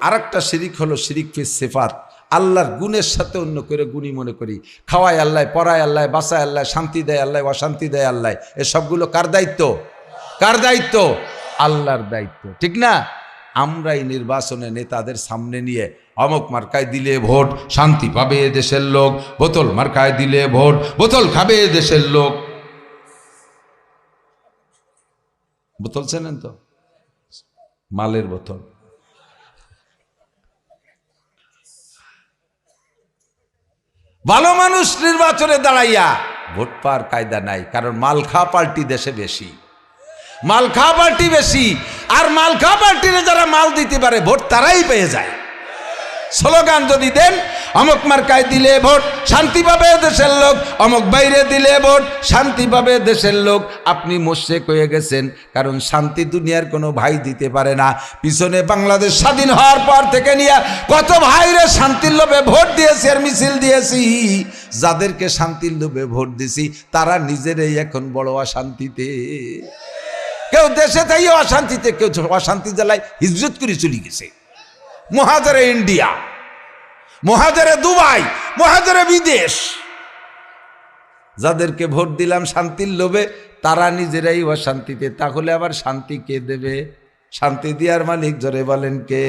আরেকটা শিরিক হলো শিরিক ফিস সিফাত। আল্লাহর গুণের সাথে অন্য করে গুণী মনে করি। খাওয়ায় আল্লাহ, পড়ায় আল্লাহ, বাঁচায় আল্লাহ, শান্তি দেয় আল্লাহ, অশান্তি দেয় আল্লাহ। এসবগুলো কার দায়িত্ব? কার দায়িত্ব? আল্লাহর দায়িত্ব, ঠিক না? আমরা এই নির্বাচনে নেতাদের সামনে নিয়ে অমুক মার্কায় দিলে ভোট শান্তি পাবে দেশের লোক, বোতল মার্কায় দিলে ভোট বোতল খাবে দেশের লোক। বোতল চেনেন তো? মালের বোতল। ভালো মানুষ নির্বাচনে দাঁড়াইয়া ভোট পাওয়ার কায়দা নাই, কারণ মাল খাওয়া পার্টি দেশে বেশি, মাল খাওয়া পার্টি বেশি। আর মাল খাওয়া পার্টিরে যারা মাল দিতে পারে ভোট তারাই পেয়ে যায়। স্লোগান যদি দেন অমুক মার্কায় দিলে ভোট শান্তি পাবে দেশের লোক, অমুক বাইরে দিলে ভোট শান্তি পাবে দেশের লোক, আপনি মোশেক হয়ে গেছেন। কারণ শান্তি দুনিয়ার কোনো ভাই দিতে পারে না। পিছনে বাংলাদেশ স্বাধীন হওয়ার পর থেকে নিয়ে কত ভাইরে শান্তির লোভে ভোট দিয়েছি আর মিছিল দিয়েছি। যাদেরকে শান্তির লোভে ভোট দিছি তারা নিজেরাই এখন বড় অশান্তিতে। কেউ দেশে তাই অশান্তিতে, কেউ অশান্তি জেলায় হিজরত করে চলে গেছে। মহাজারে ইন্ডিয়া, মহাজারে দুবাই, মহাজারে বিদেশ। যাদেরকে ভোট দিলাম শান্তির লোভে তারা নিজেরাই অশান্তিতে। তাহলে আবার শান্তি কে দেবে? শান্তি দেওয়ার মালিক জোরে বলেন কে?